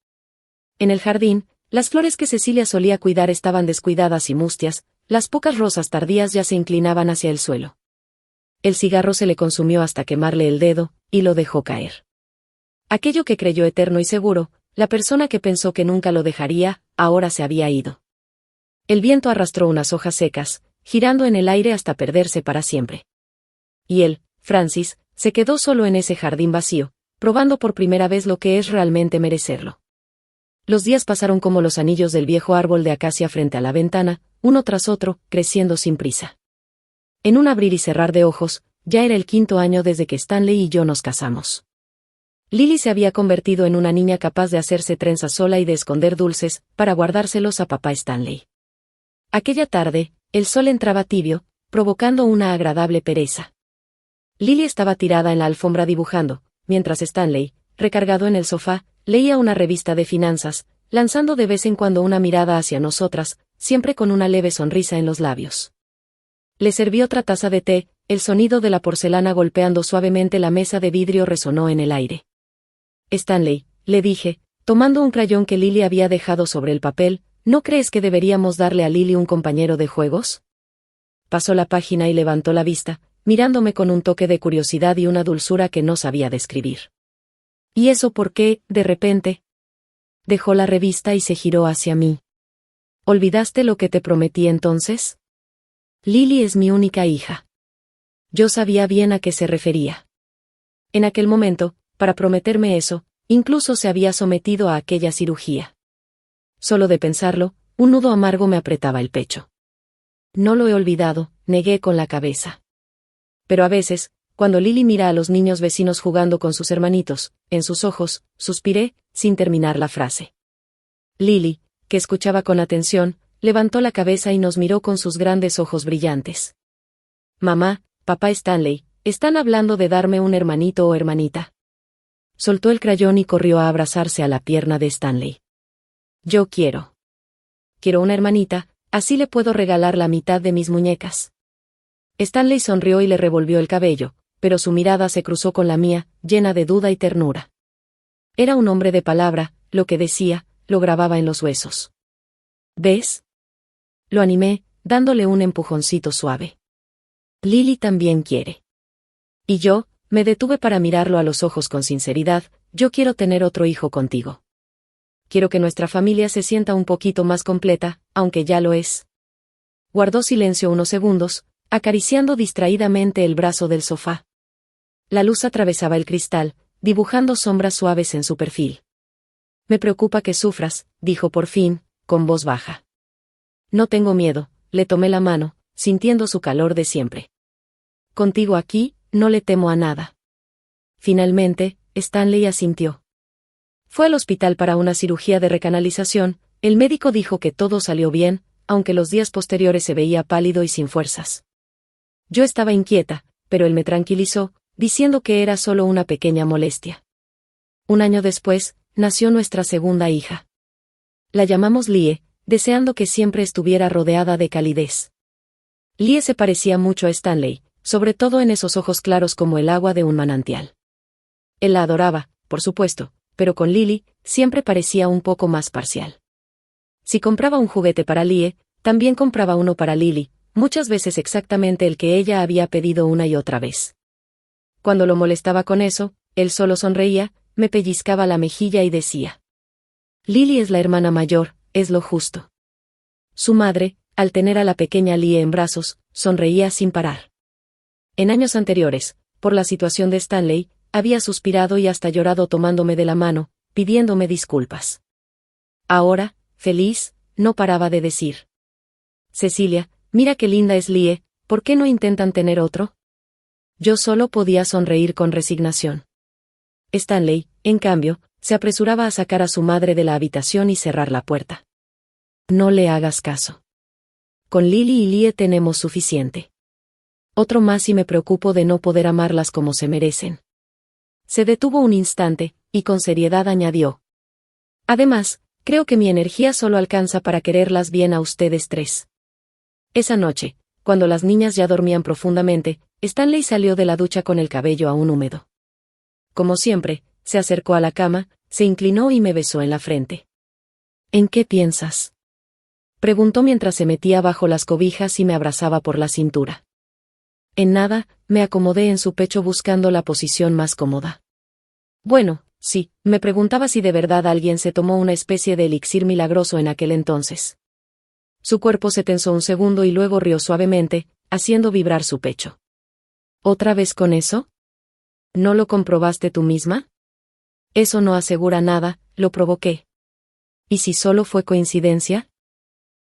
En el jardín, las flores que Cecilia solía cuidar estaban descuidadas y mustias, las pocas rosas tardías ya se inclinaban hacia el suelo. El cigarro se le consumió hasta quemarle el dedo, y lo dejó caer. Aquello que creyó eterno y seguro, la persona que pensó que nunca lo dejaría, ahora se había ido. El viento arrastró unas hojas secas, girando en el aire hasta perderse para siempre. Y él, Francis, se quedó solo en ese jardín vacío, probando por primera vez lo que es realmente merecerlo. Los días pasaron como los anillos del viejo árbol de acacia frente a la ventana, uno tras otro, creciendo sin prisa. En un abrir y cerrar de ojos, ya era el 5.º año desde que Stanley y yo nos casamos. Lily se había convertido en una niña capaz de hacerse trenzas sola y de esconder dulces, para guardárselos a papá Stanley. Aquella tarde, el sol entraba tibio, provocando una agradable pereza. Lily estaba tirada en la alfombra dibujando, mientras Stanley, recargado en el sofá, leía una revista de finanzas, lanzando de vez en cuando una mirada hacia nosotras, siempre con una leve sonrisa en los labios. Le serví otra taza de té, el sonido de la porcelana golpeando suavemente la mesa de vidrio resonó en el aire. Stanley, le dije, tomando un crayón que Lily había dejado sobre el papel, ¿no crees que deberíamos darle a Lily un compañero de juegos? Pasó la página y levantó la vista, mirándome con un toque de curiosidad y una dulzura que no sabía describir. ¿Y eso por qué, de repente? Dejó la revista y se giró hacia mí. ¿Olvidaste lo que te prometí entonces? Lily es mi única hija. Yo sabía bien a qué se refería. En aquel momento, para prometerme eso, incluso se había sometido a aquella cirugía. Solo de pensarlo, un nudo amargo me apretaba el pecho. No lo he olvidado, negué con la cabeza. Pero a veces, cuando Lily mira a los niños vecinos jugando con sus hermanitos, en sus ojos, suspiré, sin terminar la frase. Lily, que escuchaba con atención, levantó la cabeza y nos miró con sus grandes ojos brillantes. Mamá, papá Stanley, ¿están hablando de darme un hermanito o hermanita? Soltó el crayón y corrió a abrazarse a la pierna de Stanley. Yo quiero. Quiero una hermanita, así le puedo regalar la mitad de mis muñecas. Stanley sonrió y le revolvió el cabello, pero su mirada se cruzó con la mía, llena de duda y ternura. Era un hombre de palabra, lo que decía, lo grababa en los huesos. ¿Ves? Lo animé, dándole un empujoncito suave. Lily también quiere. Y yo, me detuve para mirarlo a los ojos con sinceridad, yo quiero tener otro hijo contigo. Quiero que nuestra familia se sienta un poquito más completa, aunque ya lo es. Guardó silencio unos segundos, acariciando distraídamente el brazo del sofá. La luz atravesaba el cristal, dibujando sombras suaves en su perfil. Me preocupa que sufras, dijo por fin, con voz baja. No tengo miedo, le tomé la mano, sintiendo su calor de siempre. Contigo aquí, no le temo a nada. Finalmente, Stanley asintió. Fue al hospital para una cirugía de recanalización, el médico dijo que todo salió bien, aunque los días posteriores se veía pálido y sin fuerzas. Yo estaba inquieta, pero él me tranquilizó, diciendo que era solo una pequeña molestia. Un año después, nació nuestra segunda hija. La llamamos Lie, deseando que siempre estuviera rodeada de calidez. Lie se parecía mucho a Stanley, sobre todo en esos ojos claros como el agua de un manantial. Él la adoraba, por supuesto, pero con Lily, siempre parecía un poco más parcial. Si compraba un juguete para Lie, también compraba uno para Lily, muchas veces exactamente el que ella había pedido una y otra vez. Cuando lo molestaba con eso, él solo sonreía, me pellizcaba la mejilla y decía: Lily es la hermana mayor, es lo justo. Su madre, al tener a la pequeña Lie en brazos, sonreía sin parar. En años anteriores, por la situación de Stanley, había suspirado y hasta llorado tomándome de la mano, pidiéndome disculpas. Ahora, feliz, no paraba de decir: Cecilia, mira qué linda es Lie, ¿por qué no intentan tener otro? Yo solo podía sonreír con resignación. Stanley, en cambio, se apresuraba a sacar a su madre de la habitación y cerrar la puerta. No le hagas caso. Con Lily y Lie tenemos suficiente. Otro más y me preocupo de no poder amarlas como se merecen. Se detuvo un instante, y con seriedad añadió. Además, creo que mi energía solo alcanza para quererlas bien a ustedes tres. Esa noche, cuando las niñas ya dormían profundamente, Stanley salió de la ducha con el cabello aún húmedo. Como siempre, se acercó a la cama, se inclinó y me besó en la frente. ¿En qué piensas?, preguntó mientras se metía bajo las cobijas y me abrazaba por la cintura. En nada, me acomodé en su pecho buscando la posición más cómoda. Bueno, sí, me preguntaba si de verdad alguien se tomó una especie de elixir milagroso en aquel entonces. Su cuerpo se tensó un segundo y luego rió suavemente, haciendo vibrar su pecho. ¿Otra vez con eso? ¿No lo comprobaste tú misma? Eso no asegura nada, lo provoqué. ¿Y si solo fue coincidencia?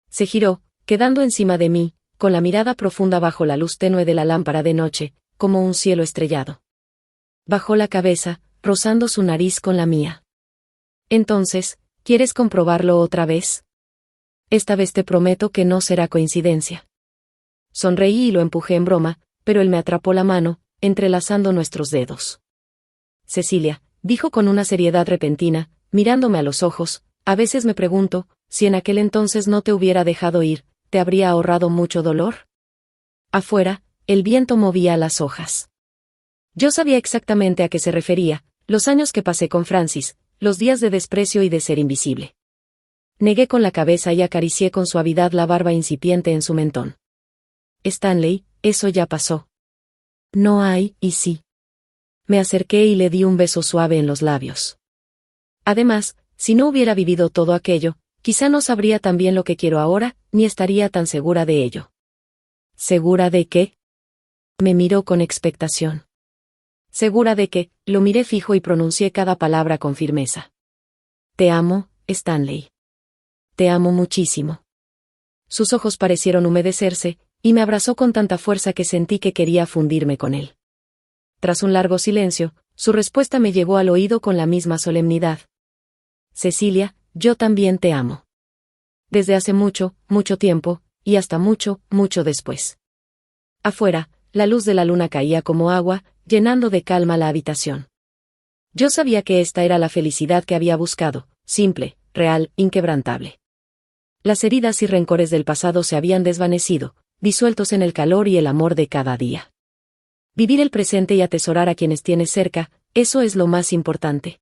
Se giró, quedando encima de mí, con la mirada profunda bajo la luz tenue de la lámpara de noche, como un cielo estrellado. Bajó la cabeza, rozando su nariz con la mía. Entonces, ¿quieres comprobarlo otra vez? Esta vez te prometo que no será coincidencia. Sonreí y lo empujé en broma, pero él me atrapó la mano, entrelazando nuestros dedos. Cecilia, dijo con una seriedad repentina, mirándome a los ojos, a veces me pregunto, si en aquel entonces no te hubiera dejado ir, ¿te habría ahorrado mucho dolor? Afuera, el viento movía las hojas. Yo sabía exactamente a qué se refería, los años que pasé con Francis, los días de desprecio y de ser invisible. Negué con la cabeza y acaricié con suavidad la barba incipiente en su mentón. Stanley, eso ya pasó. No hay, y sí. Me acerqué y le di un beso suave en los labios. Además, si no hubiera vivido todo aquello, quizá no sabría tan bien lo que quiero ahora, ni estaría tan segura de ello. ¿Segura de qué? Me miró con expectación. Segura de que, lo miré fijo y pronuncié cada palabra con firmeza. Te amo, Stanley. Te amo muchísimo. Sus ojos parecieron humedecerse, y me abrazó con tanta fuerza que sentí que quería fundirme con él. Tras un largo silencio, su respuesta me llegó al oído con la misma solemnidad. Cecilia, yo también te amo. Desde hace mucho, mucho tiempo, y hasta mucho, mucho después. Afuera, la luz de la luna caía como agua, llenando de calma la habitación. Yo sabía que esta era la felicidad que había buscado, simple, real, inquebrantable. Las heridas y rencores del pasado se habían desvanecido, disueltos en el calor y el amor de cada día. Vivir el presente y atesorar a quienes tienes cerca, eso es lo más importante.